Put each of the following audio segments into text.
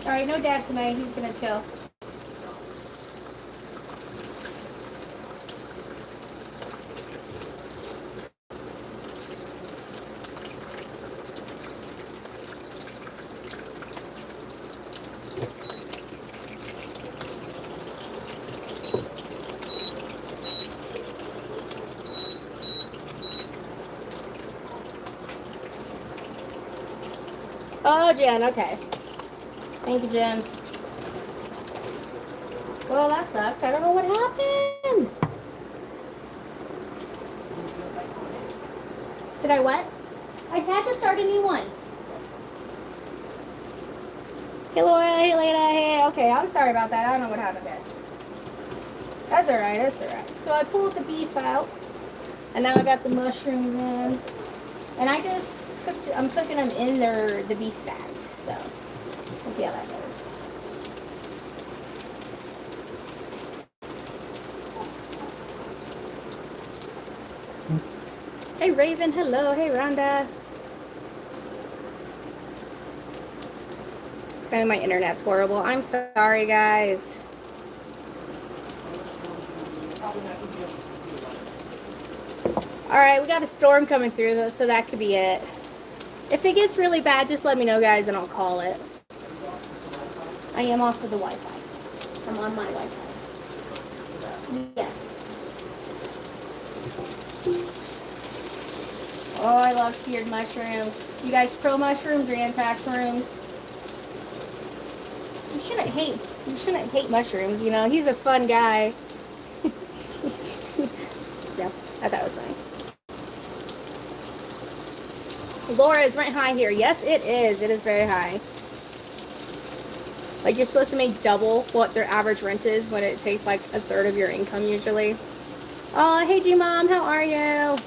Alright, no dad tonight. He's gonna chill. Oh, Jen, okay. Thank you, Jen. Well, that sucked. I don't know what happened. Did I what? I had to start a new one. Hey, Laura. Hey, Lena. Hey, okay. I'm sorry about that. I don't know what happened there. That's alright. That's alright. So I pulled the beef out. And now I got the mushrooms in. And I just cooked, I'm cooking them in the beef fat. So, we'll see how that goes. Hey, Raven. Hello. Hey, Rhonda. Man, my internet's horrible. I'm sorry, guys. Alright, we got a storm coming through, though, so that could be it. If it gets really bad, just let me know, guys, and I'll call it. I am off of the Wi-Fi. I'm on my Wi-Fi. Yes. Oh, I love seared mushrooms. You guys pro mushrooms or anti-mushrooms? You shouldn't hate mushrooms, you know. He's a fun guy. Yeah, I thought it was funny. Laura is rent high here. Yes, it is. It is very high. Like, you're supposed to make double what their average rent is when it takes like a third of your income usually. Oh, hey G-Mom, how are you?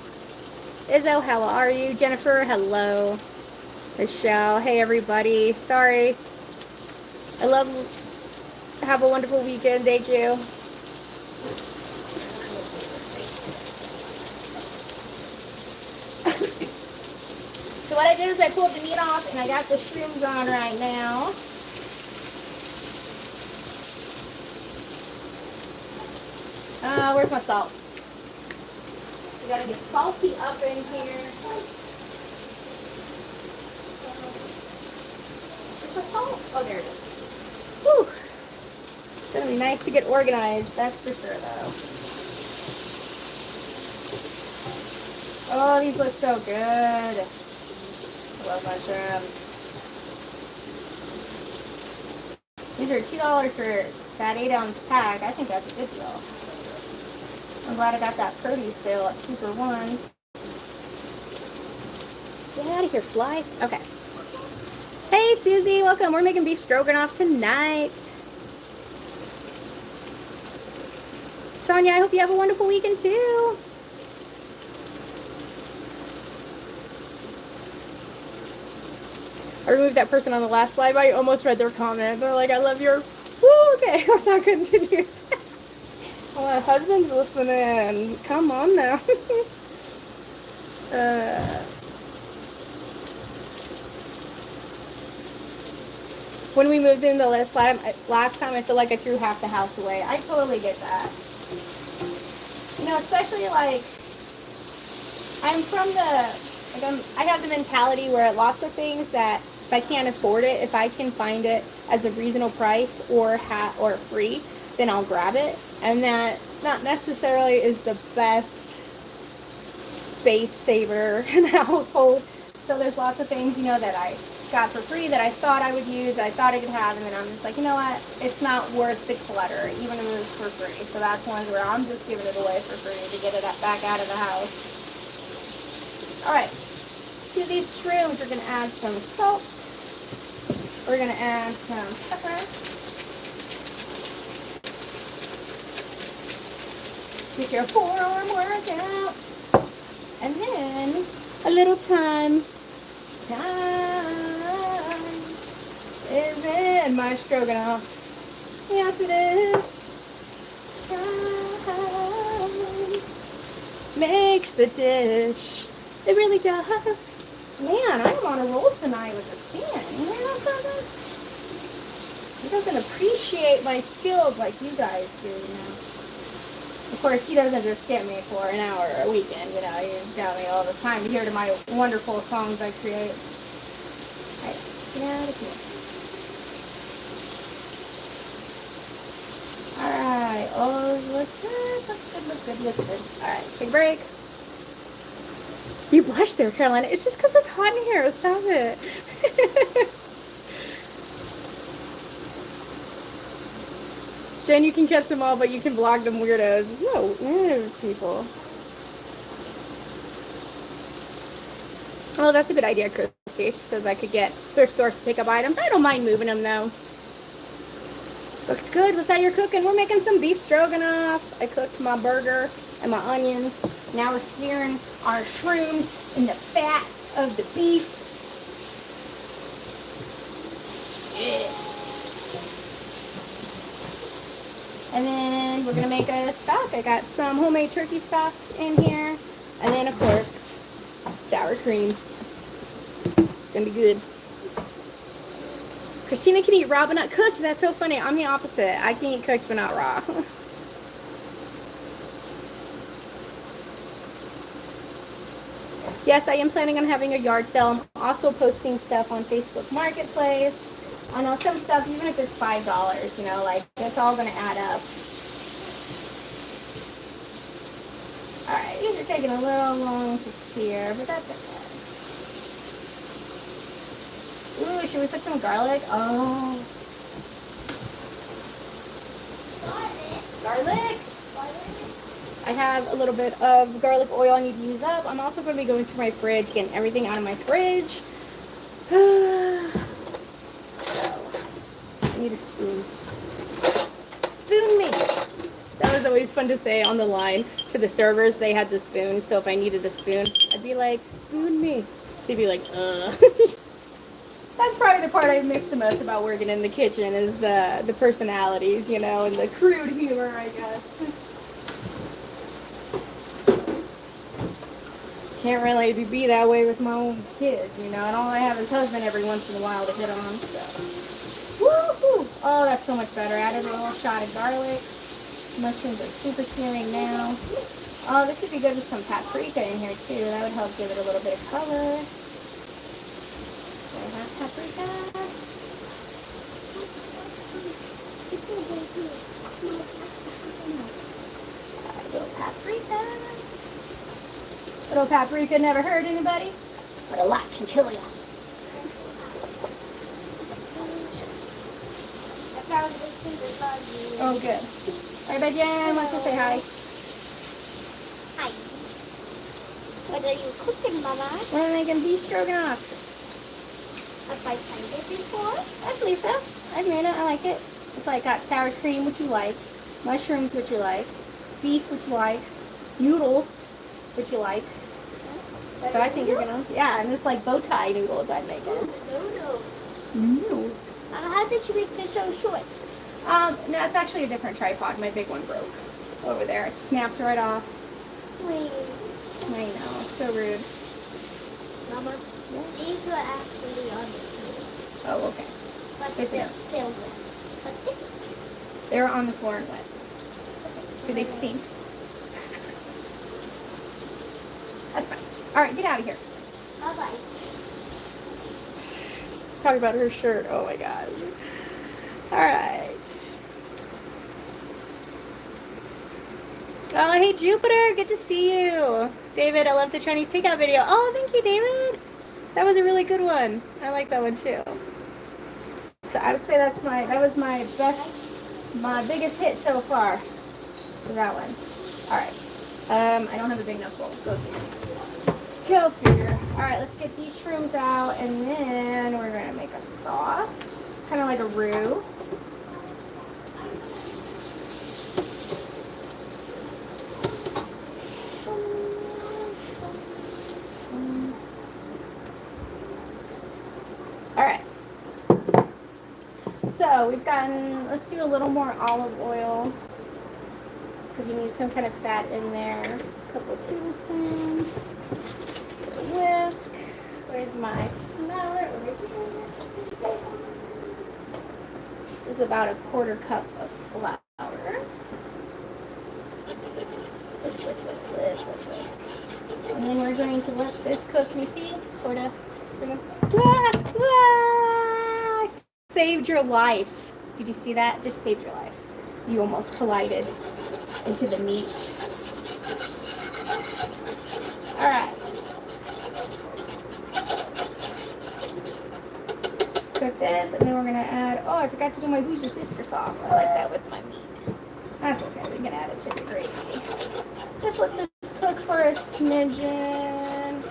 Izzo, how are you? Jennifer, hello. Michelle, hey everybody. Sorry. Have a wonderful weekend. Thank you. So what I did is I pulled the meat off and I got the shrooms on right now. Where's my salt? We gotta get salty up in here. Where's my salt? Oh, there it is. Whew. It's gonna be nice to get organized, that's for sure though. Oh, these look so good. I love mushrooms. These are $2 for that 8-ounce pack. I think that's a good deal. I'm glad I got that produce sale at Super One. Get out of here, fly. Okay. Hey, Susie, welcome. We're making beef stroganoff tonight. Sonia, I hope you have a wonderful weekend too. I removed that person on the last slide, but I almost read their comment. They're like, I love your... Woo, okay, let's not continue. Oh, my husband's listening. Come on now. When we moved in the last time, I feel like I threw half the house away. I totally get that. You know, especially like, I'm from I have the mentality where lots of things that if I can't afford it, if I can find it as a reasonable price or free, then I'll grab it. And that not necessarily is the best space saver in the household. So there's lots of things, you know, that I got for free that I thought I would use, that I thought I could have, and then I'm just like, you know what? It's not worth the clutter, even if it's for free. So that's one where I'm just giving it away for free to get it back out of the house. Alright, to these shrooms, we're going to add some salt. We're going to add some pepper. Get your forearm workout. And then a little time is in my stroganoff. Yes, it is. Time makes the dish. It really does. Man, I am on a roll tonight with the singing. You know something? doesn't appreciate my skills like you guys do, you know. Of course, he doesn't just get me for an hour a weekend, you know. He's got me all the time to hear to my wonderful songs I create. Alright, get out of here. Alright, oh, look good, look good, look good, look good. Alright, take a break. You blush there, Carolina. It's just because it's hot in here. Stop it. Jen, you can catch them all, but you can block them weirdos. No, people. Oh, that's a good idea, Chrissy. She says I could get thrift stores to pick up items. I don't mind moving them, though. Looks good. What's that you're cooking? We're making some beef stroganoff. I cooked my burger and my onions. Now we're searing our shrooms in the fat of the beef. Yeah. And then we're going to make a stock. I got some homemade turkey stock in here. And then, of course, sour cream. It's going to be good. Christina can eat raw but not cooked. That's so funny. I'm the opposite. I can eat cooked but not raw. Yes, I am planning on having a yard sale. I'm also posting stuff on Facebook Marketplace. I know some stuff, even if it's $5, you know, like, it's all going to add up. Alright, these are taking a little long to sear, but that's okay. Ooh, should we put some garlic? Oh. Garlic? I have a little bit of garlic oil I need to use up. I'm also going to be going through my fridge, getting everything out of my fridge. So, I need a spoon. Spoon me. That was always fun to say on the line to the servers. They had the spoon, so if I needed a spoon, I'd be like, spoon me. They'd be like, That's probably the part I miss the most about working in the kitchen is the personalities, you know, and the crude humor, I guess. Can't really be that way with my own kids, you know, and all I have is husband every once in a while to hit on, so. Woohoo! Oh, that's so much better. Added a little shot of garlic. Mushrooms are super searing now. Oh, this would be good with some paprika in here, too. That would help give it a little bit of color. Do I have paprika? A little paprika. Little paprika never hurt anybody, but a lot can kill you. Oh, good. All right, bye, Jen. Wants to say hi. Hi. What are you cooking, Mama? We're making beef stroganoff. Have I tried it before? I believe so. I've made it. I like it. It's like got sour cream, which you like, mushrooms, which you like, beef, which you like, noodles, which you like. So I think you're gonna, yeah, and it's like bow tie noodles I'm making. Noodles. Noodles. How did you make this so short? No, it's actually a different tripod. My big one broke over there. It snapped right off. Wait. I know, so rude. Mama, these are actually on the floor. Oh, okay. But Good to know. they're wet. They're on the floor and wet. Do they stink? That's fine. All right, get out of here. Bye-bye. Talk about her shirt. Oh my god. All right. Oh, hey Jupiter, good to see you. David, I love the Chinese takeout video. Oh, thank you, David. That was a really good one. I like that one too. So I would say that was my biggest hit so far. For that one. All right. I don't have a big enough bowl. Go figure. Go figure. All right, let's get these shrooms out, and then we're gonna make a sauce, kind of like a roux. All right. So we've gotten. Let's do a little more olive oil because you need some kind of fat in there. A couple of tablespoons. Whisk. Where's my flour? Over here. is about a 1/4 cup of flour. Whisk, whisk, whisk, whisk, whisk, whisk. And then we're going to let this cook. Can you see? Sort of. Saved your life. Did you see that? Just saved your life. You almost collided into the meat. All right. Cook this, and then we're gonna add. Oh, I forgot to do my Who's Your Sister sauce. I like that with my meat. That's okay. We can add it to the gravy. Just let this cook for a smidgen.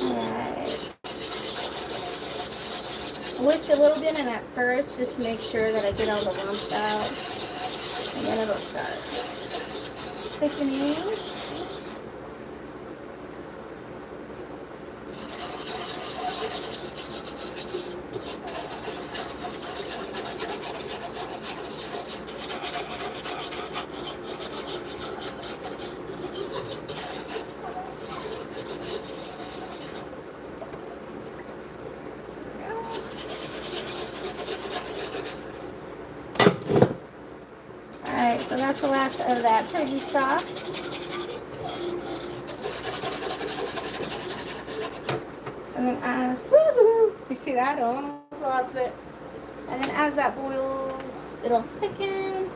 Alright. Whisk a little bit in at first, just to make sure that I get all the lumps out, and then it'll start thickening. Alright, so that's the last of that turkey stock. And then as, woohoo! You see that? I almost lost it. And then as that boils, it'll thicken.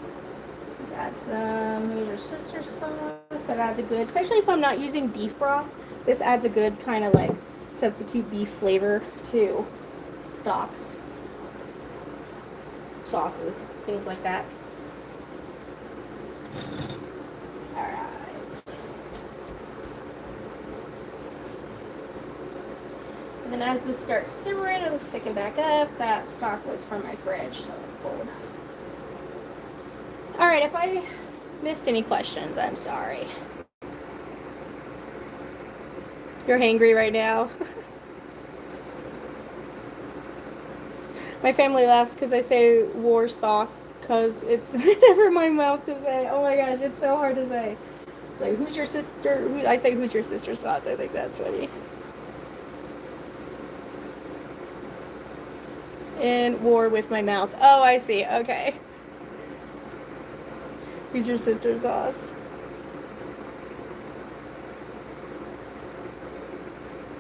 Let's add some Who's Your Sister sauce. That adds a good, especially if I'm not using beef broth, this adds a good kind of like substitute beef flavor to stocks, sauces, things like that. Alright. And then as this starts simmering, it'll thicken back up. That stock was from my fridge, so it's cold. Alright, if I missed any questions, I'm sorry. You're hangry right now. My family laughs because I say war sauce because it's never in my mouth to say. Oh my gosh, it's so hard to say. It's like, who's your sister? I say, who's your sister sauce? I think that's funny. In war with my mouth. Oh, I see. Okay. Who's your sister sauce?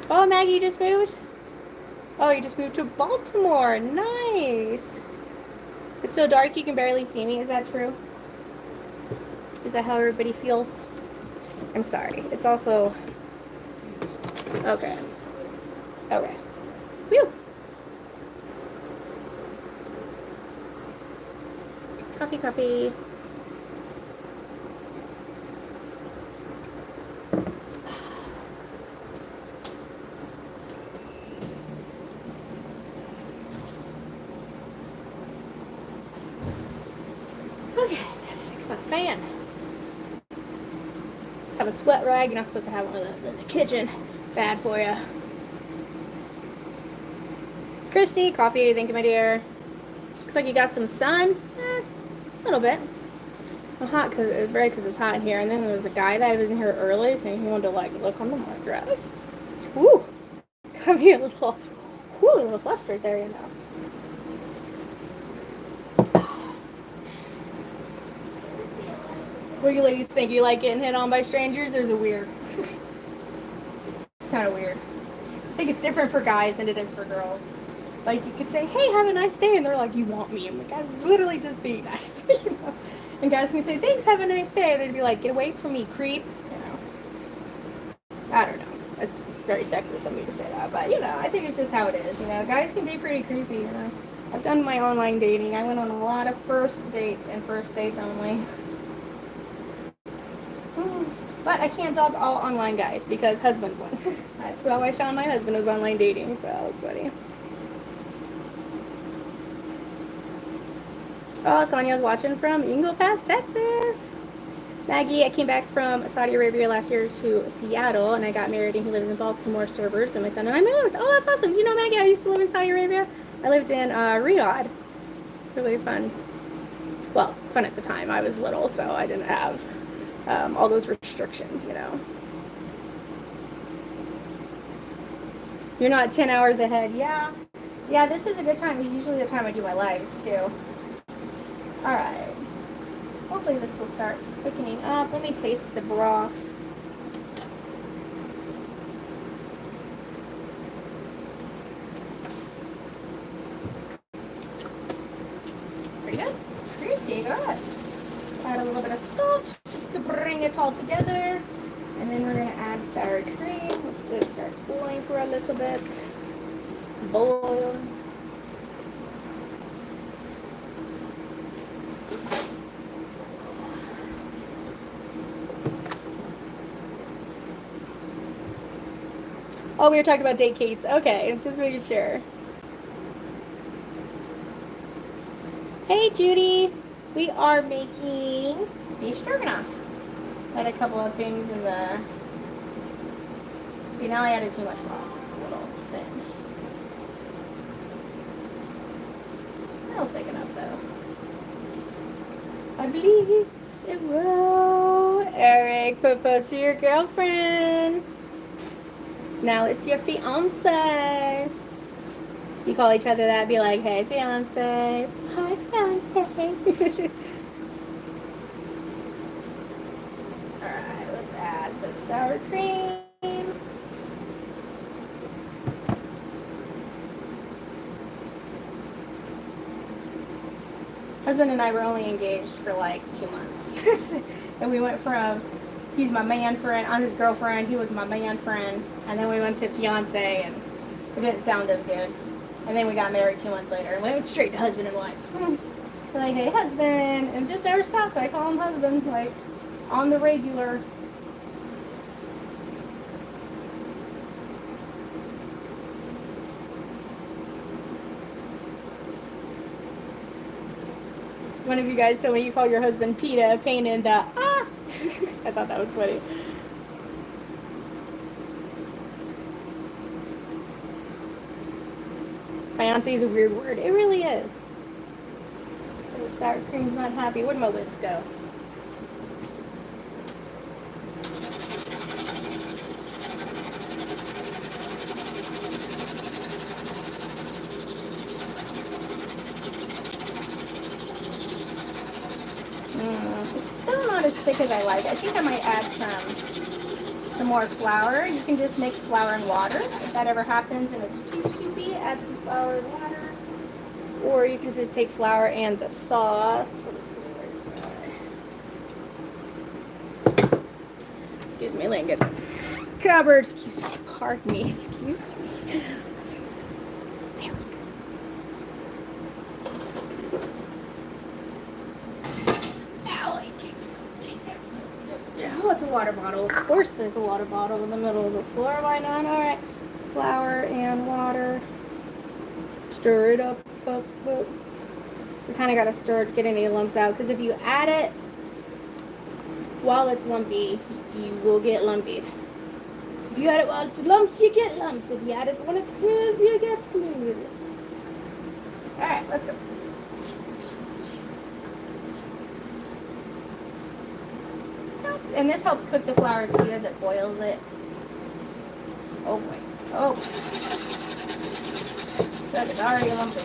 Oh, Maggie, you just moved? Oh, you just moved to Baltimore. Nice. It's so dark you can barely see me. Is that true? Is that how everybody feels? I'm sorry. It's also... Okay. Okay. Whew. Coffee, coffee. Okay, I have to fix my fan. Have a sweat rag. You're not supposed to have one of those in the kitchen. Bad for you. Christy, coffee. Thank you, my dear. Looks like you got some sun. A little bit. I'm hot because it's hot in here. And then there was a guy that was in here early saying he wanted to like look on my dress. Woo! Got me a little flustered there, you know. What do you ladies think? You like getting hit on by strangers, or is it weird? It's kind of weird. I think it's different for guys than it is for girls. Like, you could say, hey, have a nice day, and they're like, you want me? I'm like, I was literally just being nice, you know? And guys can say, thanks, have a nice day. They'd be like, get away from me, creep, you know? I don't know. It's very sexist of me to say that, but, you know, I think it's just how it is, you know? Guys can be pretty creepy, you know? I've done my online dating. I went on a lot of first dates and first dates only. But I can't dog all online guys because husbands win. That's how I found my husband, was online dating, so it's funny. Oh, Sonia's watching from Eagle Pass, Texas. Maggie, I came back from Saudi Arabia last year to Seattle, and I got married, and he lives in Baltimore suburbs, and my son and I moved. Oh, that's awesome. Do you know Maggie? I used to live in Saudi Arabia. I lived in Riyadh. Really fun. Well, fun at the time. I was little, so I didn't have all those restrictions, you know. You're not 10 hours ahead. Yeah. Yeah, this is a good time. It's usually the time I do my lives, too. All right. Hopefully this will start thickening up. Let me taste the broth. Pretty good. Pretty good. Add a little bit of salt just to bring it all together. And then we're going to add sour cream. Once it starts boiling for a little bit. Boil. Oh, we were talking about date cakes. Okay, just making sure. Hey, Judy. We are making beef stroganoff. I had a couple of things in the... See, now I added too much broth. It's a little thin. It'll thicken up, though. I believe it will. Eric proposed to your girlfriend. Now it's your fiance. You call each other that, be like, hey, fiance. Hi, fiance. Alright, let's add the sour cream. Husband and I were only engaged for like 2 months. And we went from, he's my man friend, I'm his girlfriend, he was my man friend. And then we went to fiance, and it didn't sound as good. And then we got married 2 months later, and we went straight to husband and wife. We're like, hey, husband, and just never stop. I call him husband, like, on the regular. One of you guys told me you call your husband Peta, pain in the ah. I thought that was funny. Fiance is a weird word. It really is. The sour cream's not happy. Where'd my whisk go? It's still not as thick as I like. I think I might add some more flour. You can just mix flour and water. If that ever happens and it's too soupy, add some flour and water. Or you can just take flour and the sauce. Let's see, where's my... Excuse me, let me get this cupboard. Excuse me, pardon me, excuse me. There we go. Oh, it's a water bottle. Of course there's a water bottle in the middle of the floor. Why not? All right. Flour and water. Stir it up. You kind of got to stir it to get any lumps out. Because if you add it while it's lumpy, you will get lumpy. If you add it while it's lumps, you get lumps. If you add it when it's smooth, you get smooth. All right, let's go. And this helps cook the flour too as it boils it. Oh boy. Oh. Look, it's already lumpy.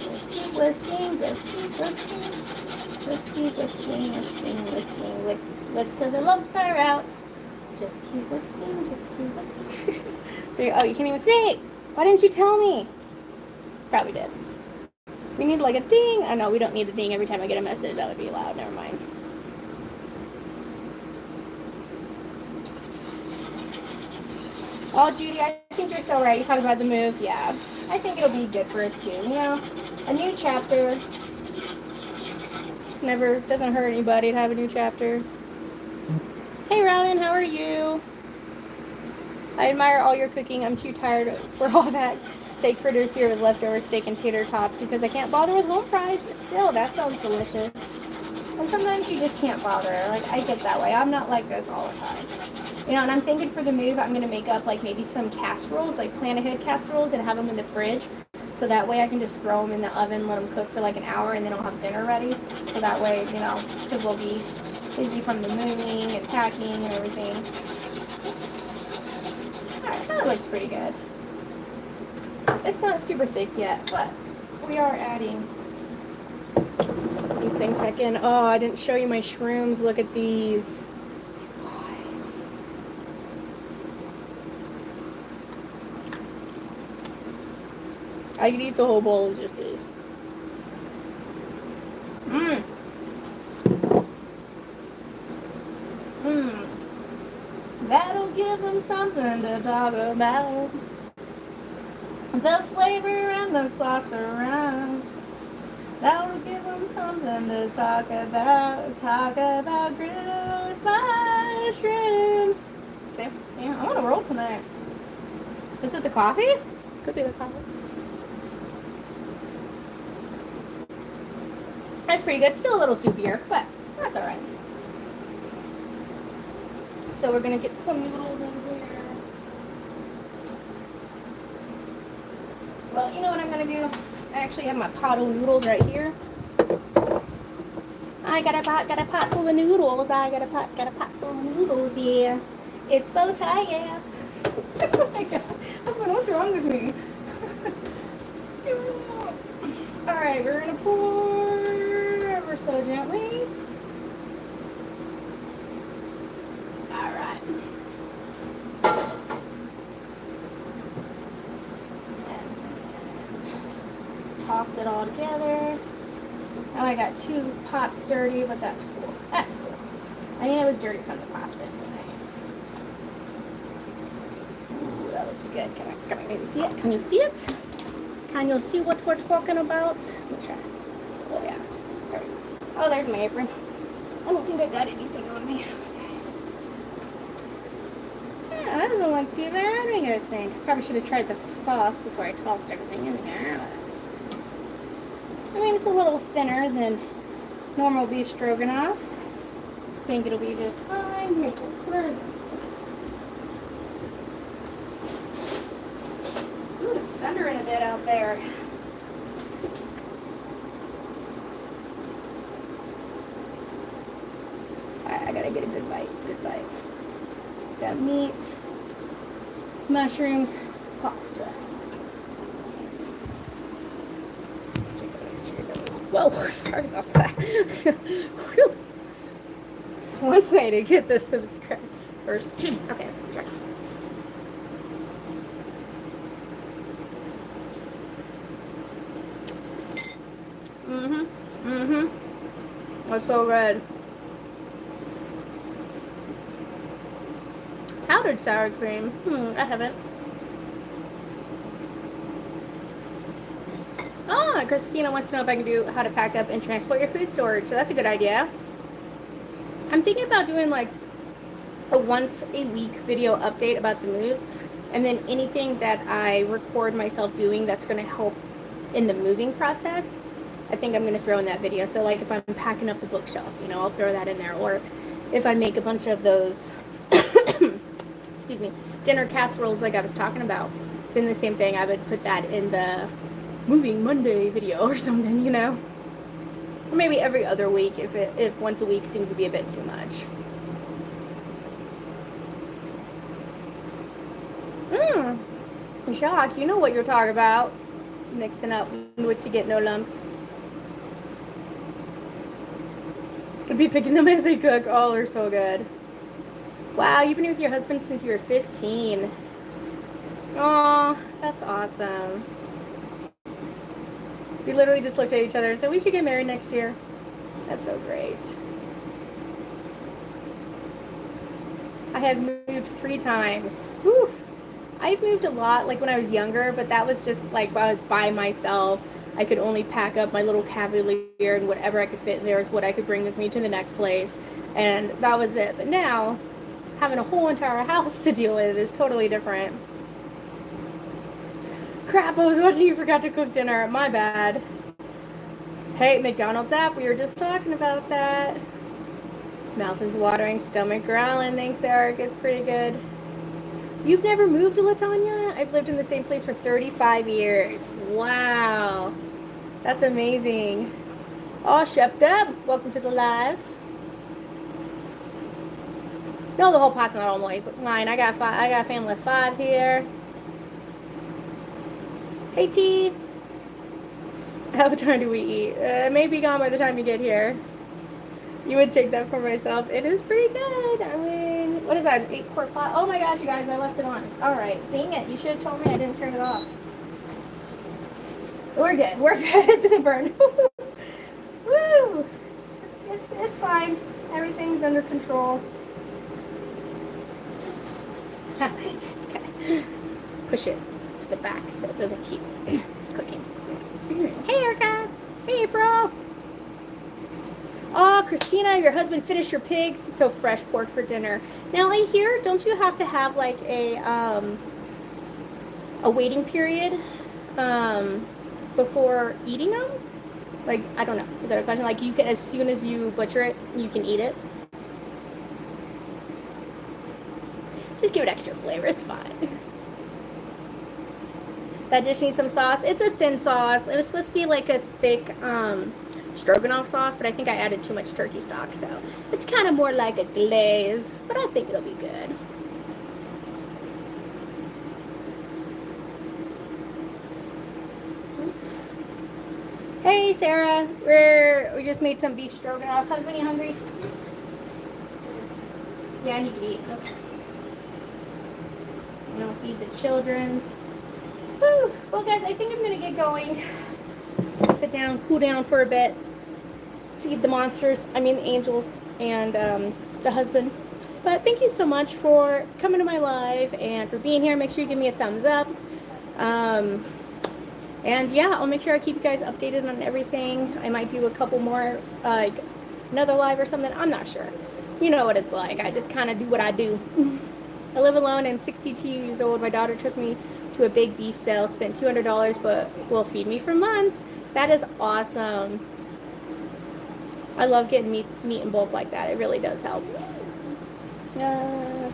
Just keep whisking, just keep whisking. Just keep whisking, whisking, whisking. Whisk till the lumps are out. Just keep whisking, just keep whisking. Oh, you can't even see. Why didn't you tell me? Probably did. We need like a ding. I know we don't need a ding every time I get a message. That would be loud. Never mind. Oh, Judy, I think you're so right. You talked about the move. Yeah. I think it'll be good for us too. You know, a new chapter. Never doesn't hurt anybody to have a new chapter. Hey, Robin, how are you? I admire all your cooking. I'm too tired for all that steak fritters here with leftover steak and tater tots because I can't bother with home fries. Still, that sounds delicious. And sometimes you just can't bother. Like, I get that way. I'm not like this all the time. You know, and I'm thinking for the move, I'm going to make up, like, maybe some casseroles, like plan-ahead casseroles, and have them in the fridge. So that way I can just throw them in the oven, let them cook for like an hour, and then I'll have dinner ready. So that way, you know, because we'll be busy from the moving and packing and everything. Alright, that looks pretty good. It's not super thick yet, but we are adding these things back in. Oh, I didn't show you my shrooms. Look at these. Guys. I could eat the whole bowl of just these. Mmm. Mmm. That'll give them something to talk about. The flavor and the sauce around. That'll give them something to talk about. Talk about grilled mushrooms. See? Yeah, I want to roll tonight. Is it the coffee? Could be the coffee. That's pretty good. Still a little soupier, but that's alright. So we're going to get some noodles in here. Well, you know what I'm going to do? I actually have my pot of noodles right here. I got a pot full of noodles. I got a pot full of noodles, yeah. It's bow tie, yeah. Oh my god. What's wrong with me? Alright, we're going to pour ever so gently. Alright. Toss it all together. Now I got 2 pots dirty, but that's cool. That's cool. I mean, it was dirty from the pasta anyway. Ooh, that looks good. Can I maybe see it? Can you see it? Can you see what we're talking about? Let me try. Oh, yeah. There we go. Oh, there's my apron. I don't think I got anything on me. Yeah, that doesn't look too bad. What do you guys think? Probably should have tried the sauce before I tossed everything in there. I mean, it's a little thinner than normal beef stroganoff. I think it'll be just fine. Here's the Ooh, it's thundering a bit out there. Alright, I gotta get a good bite. Good bite. Got meat, mushrooms, pasta. Whoa, sorry about that. Whew. It's one way to get the subscribers. Okay, let's try. That's so good. Powdered sour cream. I haven't. Oh, Christina wants to know if I can do how to pack up and transport your food storage. So that's a good idea. I'm thinking about doing like a once a week video update about the move. And then anything that I record myself doing that's going to help in the moving process, I think I'm going to throw in that video. So like if I'm packing up the bookshelf, you know, I'll throw that in there. Or if I make a bunch of those, excuse me, dinner casseroles like I was talking about, then the same thing, I would put that in the Moving Monday video or something, you know. Or maybe every other week if once a week seems to be a bit too much. Jacques, you know what you're talking about. Mixing up with to get no lumps. Could be picking them as they cook. Oh, they're so good. Wow, you've been with your husband since you were 15. Oh, that's awesome. We literally just looked at each other and said, we should get married next year. That's so great. I have moved 3 times. Whew. I've moved a lot, like when I was younger, but that was just like when I was by myself. I could only pack up my little Cavalier and whatever I could fit in there is what I could bring with me to the next place. And that was it. But now, having a whole entire house to deal with is totally different. Crap, I was watching you forgot to cook dinner. My bad. Hey, McDonald's app, we were just talking about that. Mouth is watering, stomach growling. Thanks, Eric. It's pretty good. You've never moved to Latanya? I've lived in the same place for 35 years. Wow. That's amazing. Oh, Chef Deb, welcome to the live. No, the whole pot's not always mine. I got a family of 5 here. Hey, T. How time do we eat? It may be gone by the time you get here. You would take that for myself. It is pretty good. I mean, what is that? 8-quart pot? Oh my gosh, you guys, I left it on. All right, dang it. You should have told me I didn't turn it off. We're good. We're good. It's gonna burn. Woo! It's fine. Everything's under control. Just gotta push it to the back so it doesn't keep cooking. Hey, Erica. Hey, bro. Oh, Christina, your husband finished your pigs. So fresh pork for dinner. Now, I hear, don't you have to have like a waiting period before eating them? Like, I don't know. Is that a question? Like, you can, as soon as you butcher it, you can eat it? Just give it extra flavor. It's fine. That dish needs some sauce. It's a thin sauce. It was supposed to be like a thick stroganoff sauce, but I think I added too much turkey stock, so it's kind of more like a glaze, but I think it'll be good. Hey, Sarah. We just made some beef stroganoff. Husband, you hungry? Yeah, he can eat. Okay. You know, feed the children's. Whew. Well, guys, I think I'm gonna get going. Sit down, cool down for a bit, feed the monsters, the angels, and the husband. But thank you so much for coming to my live and for being here. Make sure you give me a thumbs up. And yeah, I'll make sure I keep you guys updated on everything. I might do a couple more, like another live or something. I'm not sure. You know what it's like. I just kind of do what I do. I live alone and 62 years old. My daughter took me to a big beef sale, spent $200, but will feed me for months. That is awesome. I love getting meat in bulk like that. It really does help. No.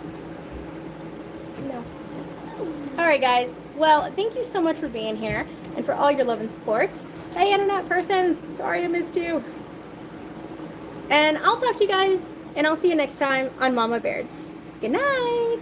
All right, guys. Well, thank you so much for being here and for all your love and support. Hey, internet person. Sorry I missed you. And I'll talk to you guys, and I'll see you next time on Mama Baird's. Good night.